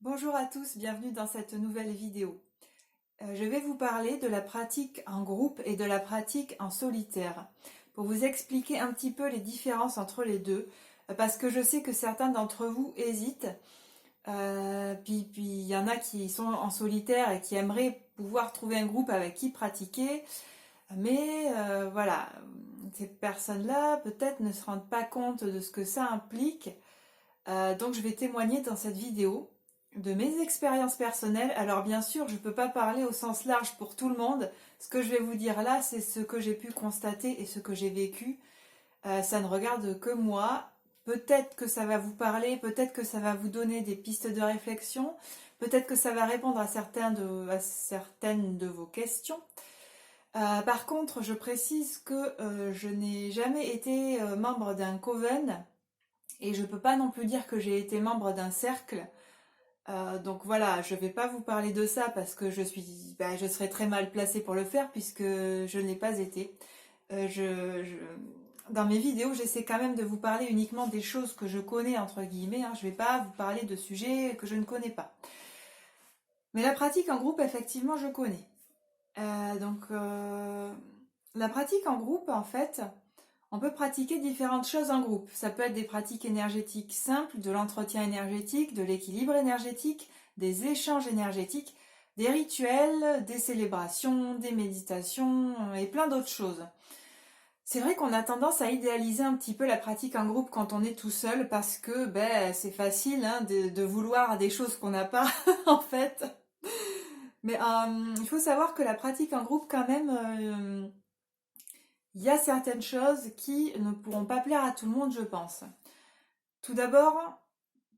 Bonjour à tous, bienvenue dans cette nouvelle vidéo. Je vais vous parler de la pratique en groupe et de la pratique en solitaire, pour vous expliquer un petit peu les différences entre les deux, parce que je sais que certains d'entre vous hésitent, puis il y en a qui sont en solitaire et qui aimeraient pouvoir trouver un groupe avec qui pratiquer, mais voilà, ces personnes-là peut-être ne se rendent pas compte de ce que ça implique. Donc je vais témoigner dans cette vidéo de mes expériences personnelles. Alors bien sûr, je ne peux pas parler au sens large pour tout le monde. Ce que je vais vous dire là, c'est ce que j'ai pu constater et ce que j'ai vécu. Ça ne regarde que moi. Peut-être que ça va vous parler, peut-être que ça va vous donner des pistes de réflexion, peut-être que ça va répondre à certaines de vos questions. Par contre, je précise que je n'ai jamais été membre d'un coven et je ne peux pas non plus dire que j'ai été membre d'un cercle. Donc voilà, je ne vais pas vous parler de ça parce que je serais très mal placée pour le faire puisque je ne l'ai pas été. Dans mes vidéos, j'essaie quand même de vous parler uniquement des choses que je connais entre guillemets, hein. Je ne vais pas vous parler de sujets que je ne connais pas. Mais la pratique en groupe, effectivement, je connais. La pratique en groupe, en fait, on peut pratiquer différentes choses en groupe. Ça peut être des pratiques énergétiques simples, de l'entretien énergétique, de l'équilibre énergétique, des échanges énergétiques, des rituels, des célébrations, des méditations et plein d'autres choses. C'est vrai qu'on a tendance à idéaliser un petit peu la pratique en groupe quand on est tout seul parce que c'est facile, hein, de vouloir des choses qu'on n'a pas en fait. Mais il faut savoir que la pratique en groupe quand même, il y a certaines choses qui ne pourront pas plaire à tout le monde, je pense. Tout d'abord,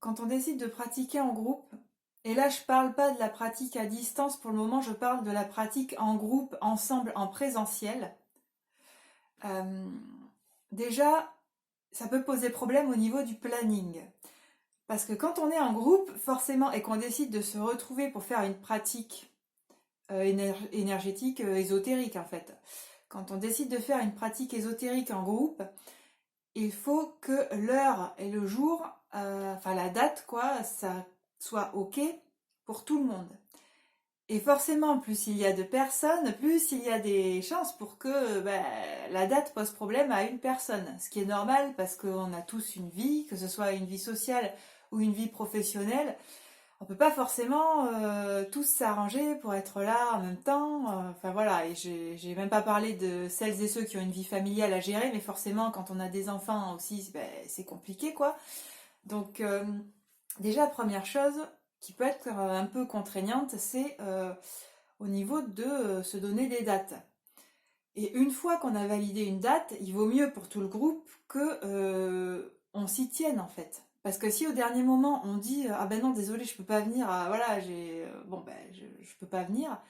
quand on décide de pratiquer en groupe, et là je parle pas de la pratique à distance pour le moment, je parle de la pratique en groupe, ensemble, en présentiel. Euh, Déjà, ça peut poser problème au niveau du planning. Parce que quand on est en groupe, forcément, et qu'on décide de se retrouver pour faire une pratique énergétique, ésotérique en fait, quand on décide de faire une pratique ésotérique en groupe, il faut que l'heure et le jour, enfin la date quoi, ça soit ok pour tout le monde. Et forcément, plus il y a de personnes, plus il y a des chances pour que la date pose problème à une personne. Ce qui est normal parce qu'on a tous une vie, que ce soit une vie sociale ou une vie professionnelle. On peut pas forcément tous s'arranger pour être là en même temps. Enfin voilà, et j'ai même pas parlé de celles et ceux qui ont une vie familiale à gérer, mais forcément quand on a des enfants aussi, c'est compliqué quoi. Donc déjà première chose qui peut être un peu contraignante, c'est au niveau de se donner des dates. Et une fois qu'on a validé une date, il vaut mieux pour tout le groupe que on s'y tienne en fait. Parce que si au dernier moment on dit ah ben non désolé je peux pas venir, voilà je peux pas venir,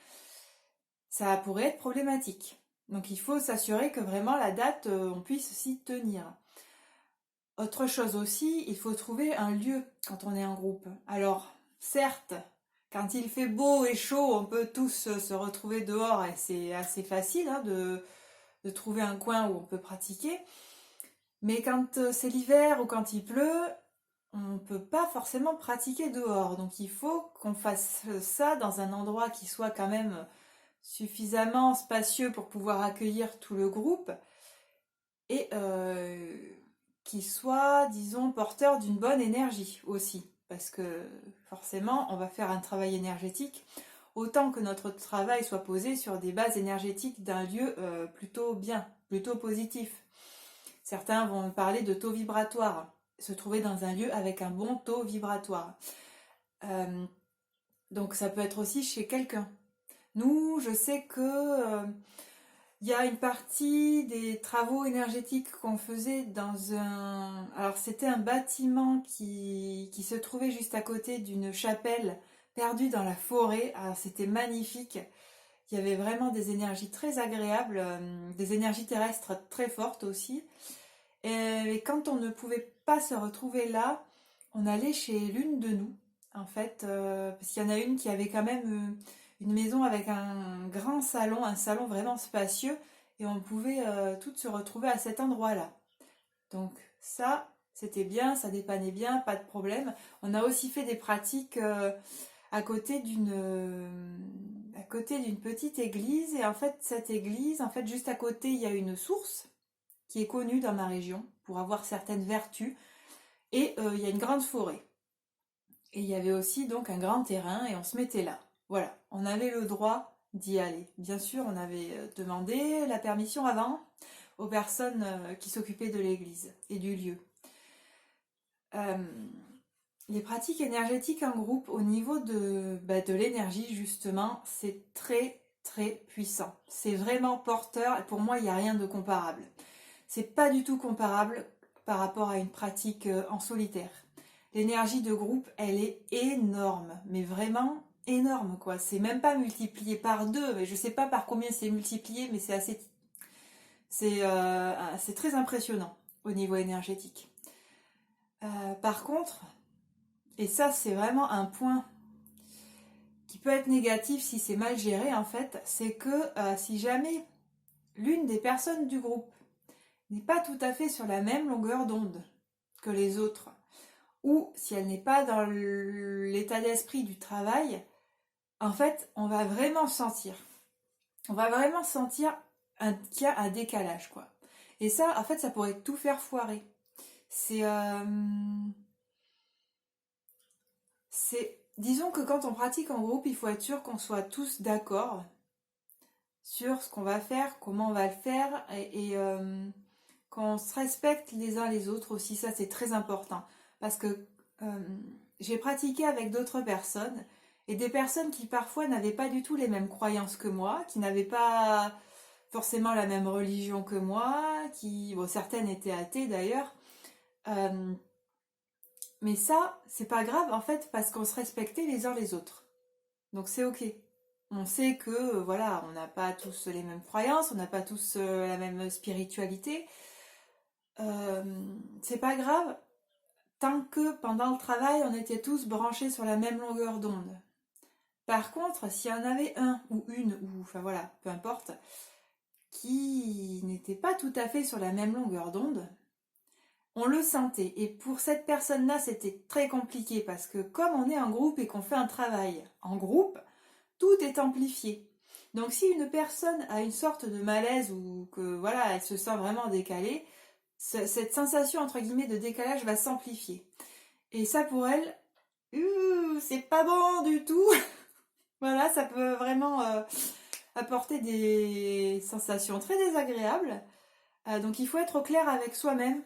ça pourrait être problématique. Donc il faut s'assurer que vraiment la date on puisse s'y tenir. Autre chose aussi, il faut trouver un lieu quand on est en groupe. Alors certes, quand il fait beau et chaud, on peut tous se retrouver dehors et c'est assez facile hein, de trouver un coin où on peut pratiquer. Mais quand c'est l'hiver ou quand il pleut, on ne peut pas forcément pratiquer dehors. Donc il faut qu'on fasse ça dans un endroit qui soit quand même suffisamment spacieux pour pouvoir accueillir tout le groupe et qui soit, disons, porteur d'une bonne énergie aussi. Parce que forcément, on va faire un travail énergétique, autant que notre travail soit posé sur des bases énergétiques d'un lieu plutôt bien, plutôt positif. Certains vont parler de taux vibratoire, se trouver dans un lieu avec un bon taux vibratoire. Euh, donc ça peut être aussi chez quelqu'un. Nous, je sais que il y a une partie des travaux énergétiques qu'on faisait dans un... Alors c'était un bâtiment qui se trouvait juste à côté d'une chapelle perdue dans la forêt. Alors c'était magnifique. Il y avait vraiment des énergies très agréables, des énergies terrestres très fortes aussi. Et quand on ne pouvait pas se retrouver là, on allait chez l'une de nous, en fait, parce qu'il y en a une qui avait quand même une maison avec un grand salon, un salon vraiment spacieux, et on pouvait toutes se retrouver à cet endroit-là. Donc ça, c'était bien, ça dépannait bien, pas de problème. On a aussi fait des pratiques à côté d'une petite église, et en fait cette église, en fait juste à côté il y a une source qui est connue dans ma région pour avoir certaines vertus, et il y a une grande forêt. Et il y avait aussi donc un grand terrain et on se mettait là. Voilà, on avait le droit d'y aller. Bien sûr, on avait demandé la permission avant aux personnes qui s'occupaient de l'église et du lieu. Euh, les pratiques énergétiques en groupe au niveau de l'énergie justement, c'est très très puissant. C'est vraiment porteur et pour moi il n'y a rien de comparable. C'est pas du tout comparable par rapport à une pratique en solitaire. L'énergie de groupe, elle est énorme, mais vraiment énorme quoi. C'est même pas multiplié par deux, mais je sais pas par combien c'est multiplié, mais c'est très impressionnant au niveau énergétique. Par contre, et ça c'est vraiment un point qui peut être négatif si c'est mal géré en fait, c'est que si jamais l'une des personnes du groupe n'est pas tout à fait sur la même longueur d'onde que les autres, ou si elle n'est pas dans l'état d'esprit du travail, en fait, on va vraiment sentir. On va vraiment sentir qu'il y a un décalage, quoi. Et ça, en fait, ça pourrait tout faire foirer. C'est... euh, Disons que quand on pratique en groupe, il faut être sûr qu'on soit tous d'accord sur ce qu'on va faire, comment on va le faire, et qu'on se respecte les uns les autres aussi. Ça, c'est très important. Parce que j'ai pratiqué avec d'autres personnes, et des personnes qui parfois n'avaient pas du tout les mêmes croyances que moi, qui n'avaient pas forcément la même religion que moi, bon, certaines étaient athées d'ailleurs. Euh, mais ça, c'est pas grave en fait, parce qu'on se respectait les uns les autres. Donc c'est ok. On sait que voilà, on n'a pas tous les mêmes croyances, on n'a pas tous la même spiritualité. Euh, c'est pas grave tant que pendant le travail, on était tous branchés sur la même longueur d'onde. Par contre, s'il y en avait un ou une, ou enfin voilà, peu importe, qui n'était pas tout à fait sur la même longueur d'onde, on le sentait. Et pour cette personne-là, c'était très compliqué parce que comme on est en groupe et qu'on fait un travail en groupe, tout est amplifié. Donc si une personne a une sorte de malaise ou que voilà, elle se sent vraiment décalée, cette sensation entre guillemets de décalage va s'amplifier. Et ça pour elle, c'est pas bon du tout. Voilà, ça peut vraiment apporter des sensations très désagréables. Donc il faut être au clair avec soi-même.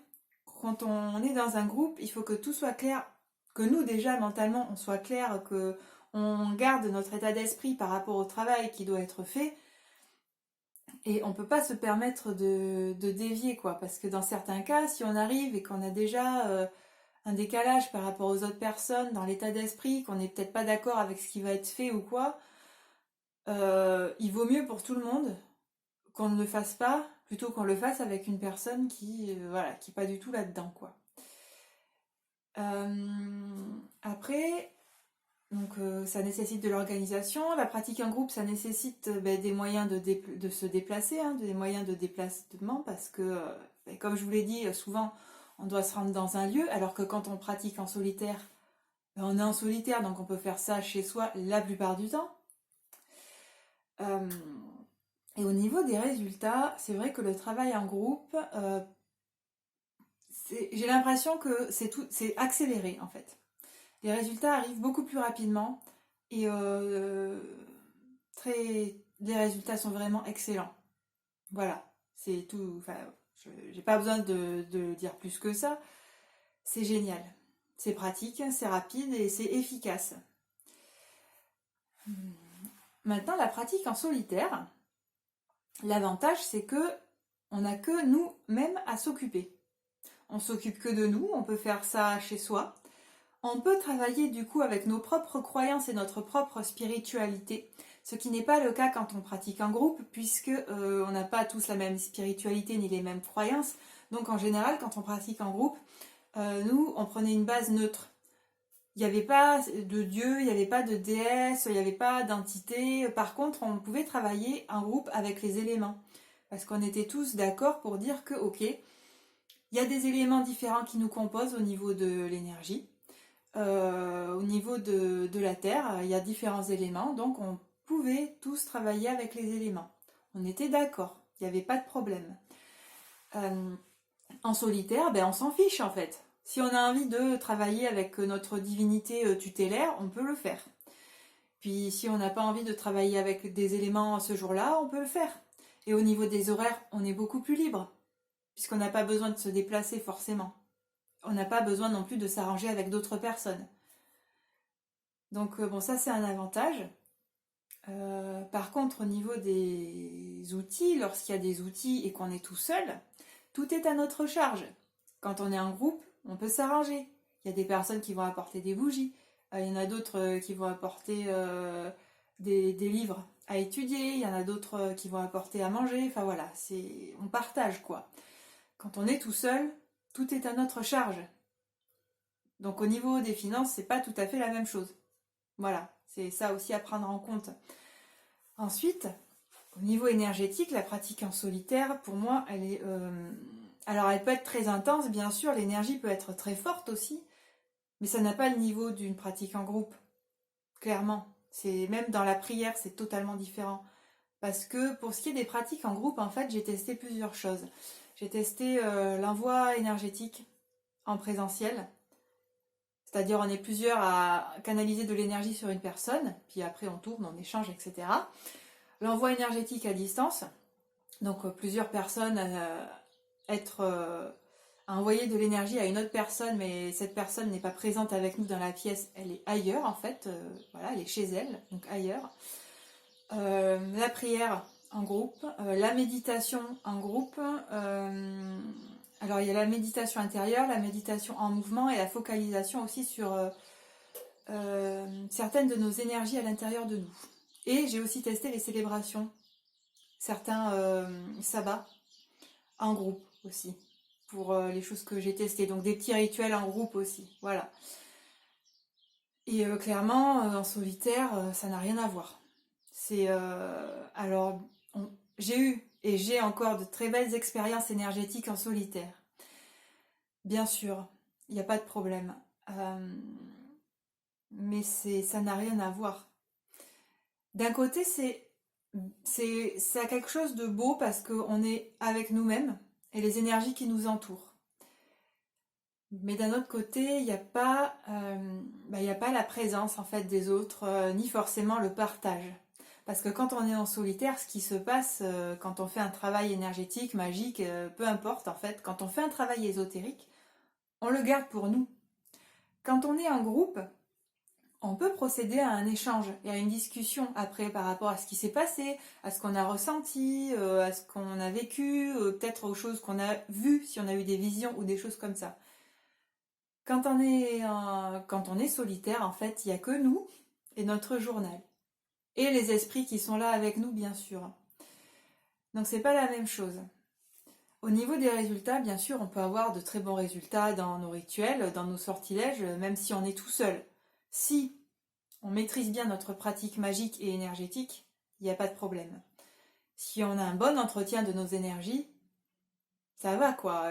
Quand on est dans un groupe, il faut que tout soit clair, que nous déjà mentalement on soit clair, que on garde notre état d'esprit par rapport au travail qui doit être fait. Et on peut pas se permettre de dévier quoi, parce que dans certains cas, si on arrive et qu'on a déjà un décalage par rapport aux autres personnes dans l'état d'esprit, qu'on n'est peut-être pas d'accord avec ce qui va être fait ou quoi, il vaut mieux pour tout le monde qu'on ne le fasse pas plutôt qu'on le fasse avec une personne voilà, qui est pas du tout là-dedans quoi. Après, donc ça nécessite de l'organisation. La pratique en groupe, ça nécessite des moyens de se déplacer, hein, des moyens de déplacement parce que, comme je vous l'ai dit, souvent on doit se rendre dans un lieu, alors que quand on pratique en solitaire, on est en solitaire, donc on peut faire ça chez soi la plupart du temps. Euh, et au niveau des résultats, c'est vrai que le travail en groupe, j'ai l'impression que c'est accéléré en fait. Les résultats arrivent beaucoup plus rapidement et les résultats sont vraiment excellents. Voilà, c'est tout. Enfin, j'ai pas besoin de dire plus que ça. C'est génial. C'est pratique, c'est rapide et c'est efficace. Maintenant, la pratique en solitaire, l'avantage c'est que on n'a que nous-mêmes à s'occuper. On s'occupe que de nous, on peut faire ça chez soi. On peut travailler du coup avec nos propres croyances et notre propre spiritualité, ce qui n'est pas le cas quand on pratique en groupe, puisque on n'a pas tous la même spiritualité ni les mêmes croyances. Donc en général, quand on pratique en groupe, nous, on prenait une base neutre. Il n'y avait pas de Dieu, il n'y avait pas de déesse, il n'y avait pas d'entité. Par contre, on pouvait travailler en groupe avec les éléments. Parce qu'on était tous d'accord pour dire que, ok, Il y a des éléments différents qui nous composent au niveau de l'énergie. Au niveau de la Terre, il y a différents éléments, donc on pouvait tous travailler avec les éléments. On était d'accord, il n'y avait pas de problème. En solitaire, ben on s'en fiche en fait. Si on a envie de travailler avec notre divinité tutélaire, on peut le faire. Puis si on n'a pas envie de travailler avec des éléments ce jour-là, on peut le faire. Et au niveau des horaires, on est beaucoup plus libre, puisqu'on n'a pas besoin de se déplacer forcément. On n'a pas besoin non plus de s'arranger avec d'autres personnes. Donc bon, ça c'est un avantage. Par contre, au niveau des outils, lorsqu'il y a des outils et qu'on est tout seul, tout est à notre charge. Quand on est en groupe, on peut s'arranger. Il y a des personnes qui vont apporter des bougies, il y en a d'autres qui vont apporter des livres à étudier, il y en a d'autres qui vont apporter à manger, enfin voilà, on partage quoi. Quand on est tout seul, tout est à notre charge. Donc au niveau des finances, c'est pas tout à fait la même chose. Voilà, c'est ça aussi à prendre en compte. Ensuite, au niveau énergétique, la pratique en solitaire, pour moi, elle est... alors elle peut être très intense, bien sûr, l'énergie peut être très forte aussi, mais ça n'a pas le niveau d'une pratique en groupe, clairement. Même dans la prière, c'est totalement différent. Parce que pour ce qui est des pratiques en groupe, en fait, j'ai testé plusieurs choses. J'ai testé l'envoi énergétique en présentiel, c'est-à-dire on est plusieurs à canaliser de l'énergie sur une personne, puis après on tourne, on échange, etc. L'envoi énergétique à distance, donc plusieurs personnes à envoyer de l'énergie à une autre personne, mais cette personne n'est pas présente avec nous dans la pièce, elle est ailleurs en fait, voilà, elle est chez elle, donc ailleurs. La prière en groupe, la méditation en groupe. Alors il y a la méditation intérieure, la méditation en mouvement et la focalisation aussi sur certaines de nos énergies à l'intérieur de nous. Et j'ai aussi testé les célébrations, certains sabbats en groupe aussi, pour les choses que j'ai testées. Donc des petits rituels en groupe aussi, voilà. Et clairement, en solitaire, ça n'a rien à voir. Alors, j'ai eu et j'ai encore de très belles expériences énergétiques en solitaire. Bien sûr, il n'y a pas de problème. Mais ça n'a rien à voir. D'un côté, ça a quelque chose de beau parce qu'on est avec nous-mêmes et les énergies qui nous entourent. Mais d'un autre côté, il n'y a pas, y a pas la présence en fait des autres, ni forcément le partage. Parce que quand on est en solitaire, ce qui se passe quand on fait un travail énergétique, magique, peu importe en fait, quand on fait un travail ésotérique, on le garde pour nous. Quand on est en groupe, on peut procéder à un échange et à une discussion après par rapport à ce qui s'est passé, à ce qu'on a ressenti, à ce qu'on a vécu, peut-être aux choses qu'on a vues, si on a eu des visions ou des choses comme ça. Quand on est solitaire, en fait, il n'y a que nous et notre journal. Et les esprits qui sont là avec nous, bien sûr. Donc c'est pas la même chose. Au niveau des résultats, bien sûr, on peut avoir de très bons résultats dans nos rituels, dans nos sortilèges, même si on est tout seul. Si on maîtrise bien notre pratique magique et énergétique, il n'y a pas de problème. Si on a un bon entretien de nos énergies, ça va quoi.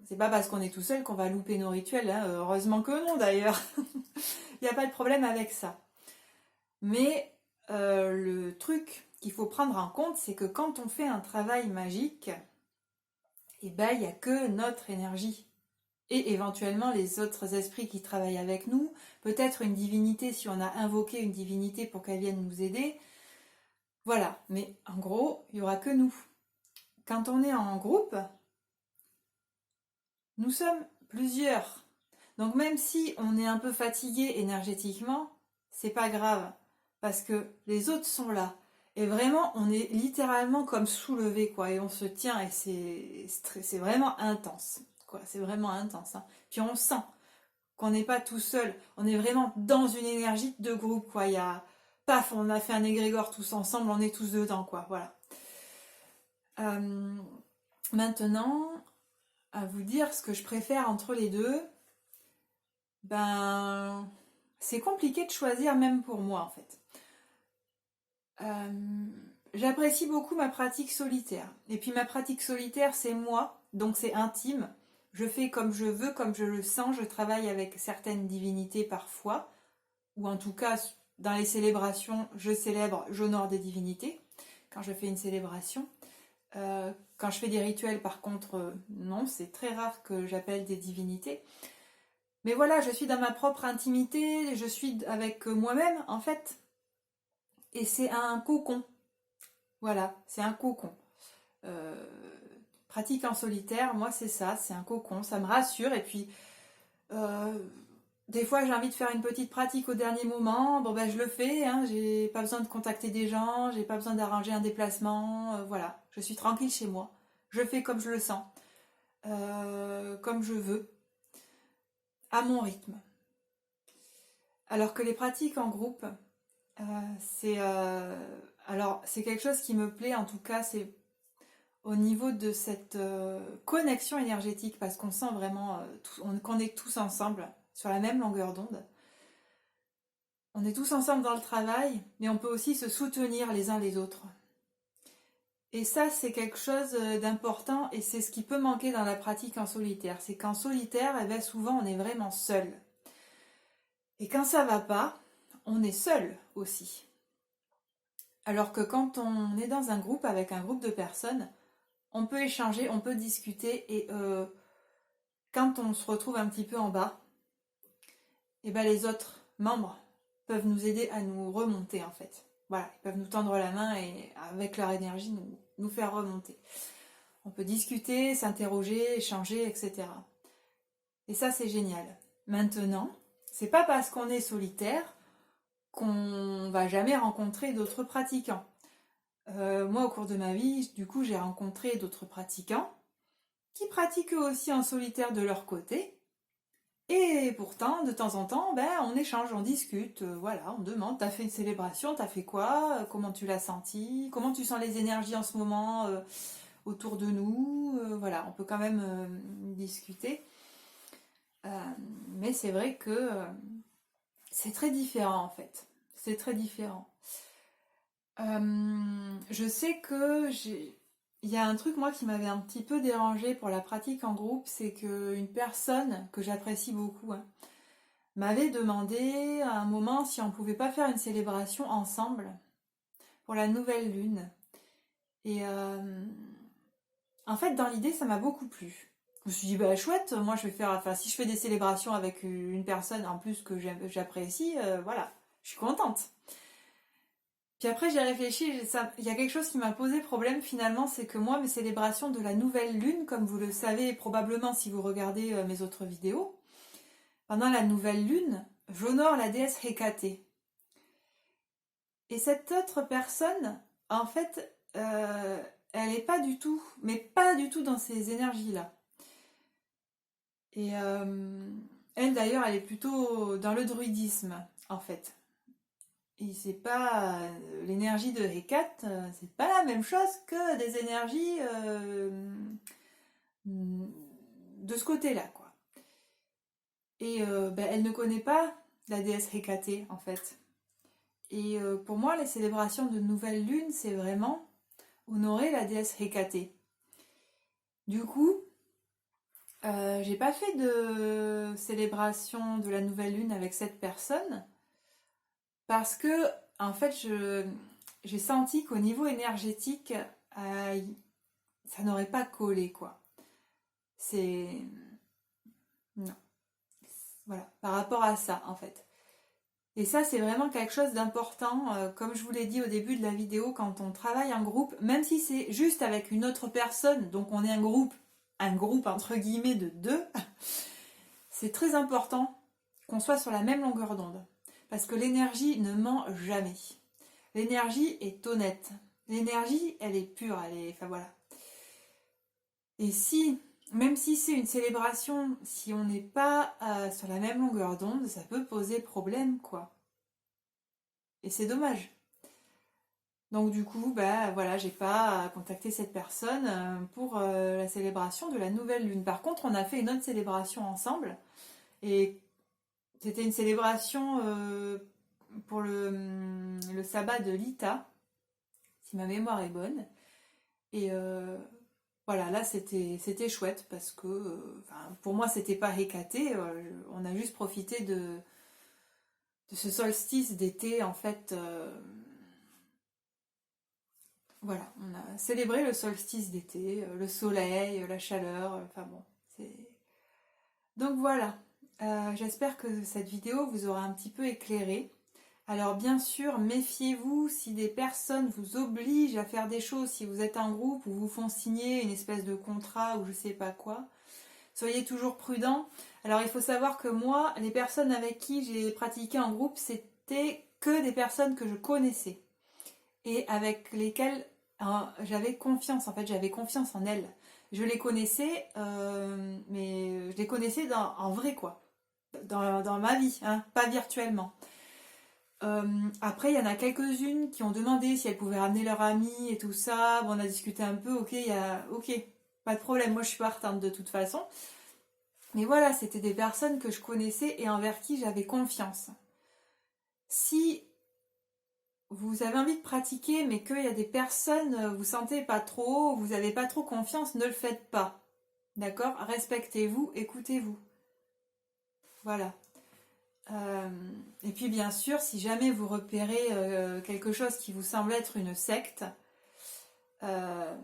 C'est pas parce qu'on est tout seul qu'on va louper nos rituels, hein. Heureusement que non d'ailleurs. Il n'y a pas de problème avec ça. Mais le truc qu'il faut prendre en compte, c'est que quand on fait un travail magique, il n'y a que notre énergie. Et éventuellement les autres esprits qui travaillent avec nous, peut-être une divinité si on a invoqué une divinité pour qu'elle vienne nous aider. Voilà, mais en gros, il n'y aura que nous. Quand on est en groupe, nous sommes plusieurs. Donc même si on est un peu fatigué énergétiquement, c'est pas grave. Parce que les autres sont là. Et vraiment, on est littéralement comme soulevé, quoi. Et on se tient et c'est vraiment intense. Quoi. C'est vraiment intense. Hein. Puis on sent qu'on n'est pas tout seul. On est vraiment dans une énergie de groupe, quoi. Il y a... Paf, on a fait un égrégore tous ensemble, on est tous dedans, quoi. Voilà. Maintenant, à vous dire ce que je préfère entre les deux, c'est compliqué de choisir même pour moi en fait. J'apprécie beaucoup ma pratique solitaire. Et puis ma pratique solitaire, c'est moi. donc c'est intime. Je fais comme je veux, comme je le sens. Je travaille avec certaines divinités parfois, ou en tout cas, dans les célébrations, je célèbre, j'honore des divinités quand je fais une célébration. Quand je fais des rituels, par contre, non, c'est très rare que j'appelle des divinités. Mais voilà, je suis dans ma propre intimité, je suis avec moi-même, en fait. Et c'est un cocon. Voilà, c'est un cocon. Euh, pratique en solitaire, moi c'est ça, c'est un cocon, ça me rassure. Et puis, euh, des fois j'ai envie de faire une petite pratique au dernier moment, bon ben je le fais, hein, j'ai pas besoin de contacter des gens, j'ai pas besoin d'arranger un déplacement, voilà, je suis tranquille chez moi. Je fais comme je le sens, comme je veux, à mon rythme. Alors que les pratiques en groupe, euh, c'est quelque chose qui me plaît, en tout cas, c'est au niveau de cette connexion énergétique, parce qu'on sent vraiment qu'on est tous ensemble sur la même longueur d'onde. On est tous ensemble dans le travail, mais on peut aussi se soutenir les uns les autres. Et ça, c'est quelque chose d'important, et c'est ce qui peut manquer dans la pratique en solitaire. C'est qu'en solitaire, eh bien, souvent, on est vraiment seul. Et quand ça va pas, on est seul aussi. Alors que quand on est dans un groupe avec un groupe de personnes, on peut échanger, on peut discuter, et quand on se retrouve un petit peu en bas, et ben les autres membres peuvent nous aider à nous remonter en fait. Voilà, ils peuvent nous tendre la main et avec leur énergie nous faire remonter. On peut discuter, s'interroger, échanger, etc. Et ça c'est génial. Maintenant, c'est pas parce qu'on est solitaire qu'on va jamais rencontrer d'autres pratiquants. Moi, au cours de ma vie, du coup, j'ai rencontré d'autres pratiquants qui pratiquent eux aussi en solitaire de leur côté. Et pourtant, de temps en temps, ben, on échange, on discute, voilà, on demande, t'as fait une célébration, t'as fait quoi, comment tu l'as senti, comment tu sens les énergies en ce moment autour de nous, voilà, on peut quand même discuter. Mais c'est vrai que c'est très différent en fait, c'est très différent. Je sais que il y a un truc moi qui m'avait un petit peu dérangé pour la pratique en groupe, c'est qu'une personne que j'apprécie beaucoup, hein, m'avait demandé à un moment si on pouvait pas faire une célébration ensemble pour la nouvelle lune. Et en fait, dans l'idée, ça m'a beaucoup plu. Je me suis dit, bah chouette, moi je vais faire, enfin si je fais des célébrations avec une personne en plus que j'apprécie, voilà, je suis contente. Puis après j'ai réfléchi, il y a quelque chose qui m'a posé problème finalement, c'est que moi mes célébrations de la nouvelle lune, comme vous le savez probablement si vous regardez mes autres vidéos, pendant la nouvelle lune, j'honore la déesse Hécatée. Et cette autre personne, en fait, elle n'est pas du tout, mais pas du tout dans ces énergies-là. Et elle d'ailleurs, elle est plutôt dans le druidisme, en fait. Et c'est pas l'énergie de Hécate, c'est pas la même chose que des énergies de ce côté-là, quoi. Et ben, elle ne connaît pas la déesse Hécatée, en fait. Et pour moi, les célébrations de nouvelle lune, c'est vraiment honorer la déesse Hécatée. Du coup, j'ai pas fait de célébration de la nouvelle lune avec cette personne parce que, en fait, j'ai senti qu'au niveau énergétique, ça n'aurait pas collé, quoi. C'est. Non. Voilà, par rapport à ça, en fait. Et ça, c'est vraiment quelque chose d'important. Comme je vous l'ai dit au début de la vidéo, quand on travaille en groupe, même si c'est juste avec une autre personne, donc on est un groupe entre guillemets de deux, c'est très important qu'on soit sur la même longueur d'onde. Parce que l'énergie ne ment jamais. L'énergie est honnête. L'énergie, elle est pure, elle est. Enfin voilà. Et si, même si c'est une célébration, si on n'est pas sur la même longueur d'onde, ça peut poser problème, quoi. Et c'est dommage. Donc du coup, bah voilà, j'ai pas contacté cette personne pour la célébration de la nouvelle lune. Par contre, on a fait une autre célébration ensemble et c'était une célébration pour le sabbat de Lita, si ma mémoire est bonne. Et voilà, là c'était chouette parce que enfin, pour moi c'était pas hécaté, on a juste profité de ce solstice d'été en fait. Voilà, on a célébré le solstice d'été, le soleil, la chaleur, enfin bon, c'est... Donc voilà, j'espère que cette vidéo vous aura un petit peu éclairé. Alors bien sûr, méfiez-vous si des personnes vous obligent à faire des choses, si vous êtes un groupe ou vous font signer une espèce de contrat ou je sais pas quoi. Soyez toujours prudents. Alors il faut savoir que moi, les personnes avec qui j'ai pratiqué en groupe, c'était que des personnes que je connaissais et avec lesquelles j'avais confiance. En fait, j'avais confiance en elles. Je les connaissais, mais je les connaissais en vrai, quoi. Dans ma vie, hein, pas virtuellement. Après, il y en a quelques-unes qui ont demandé si elles pouvaient ramener leur ami et tout ça. Bon, on a discuté un peu, ok, ok, pas de problème, moi je suis partante de toute façon. Mais voilà, c'était des personnes que je connaissais et envers qui j'avais confiance. Si vous avez envie de pratiquer, mais qu'il y a des personnes, vous sentez pas trop, vous n'avez pas trop confiance, ne le faites pas. D'accord? Respectez-vous, écoutez-vous. Voilà. Euh, et puis bien sûr, si jamais vous repérez quelque chose qui vous semble être une secte, euh,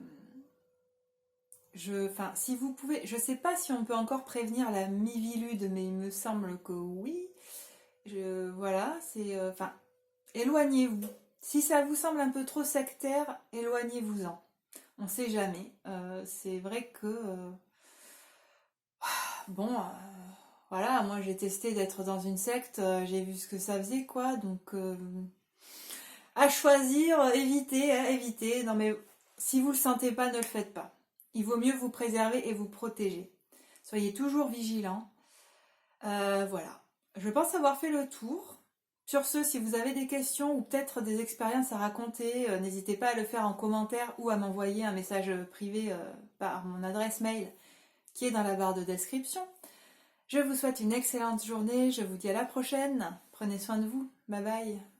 enfin, si vous pouvez, je sais pas si on peut encore prévenir la Mivilude, mais il me semble que oui. Voilà, c'est, enfin, éloignez-vous. Si ça vous semble un peu trop sectaire, éloignez-vous-en. On sait jamais. C'est vrai que bon, voilà, moi j'ai testé d'être dans une secte, j'ai vu ce que ça faisait, quoi. Donc à choisir, évitez, hein, évitez. Non mais si vous le sentez pas, ne le faites pas. Il vaut mieux vous préserver et vous protéger. Soyez toujours vigilants. Voilà. Je pense avoir fait le tour. Sur ce, si vous avez des questions ou peut-être des expériences à raconter, n'hésitez pas à le faire en commentaire ou à m'envoyer un message privé par mon adresse mail qui est dans la barre de description. Je vous souhaite une excellente journée, je vous dis à la prochaine. Prenez soin de vous. Bye bye.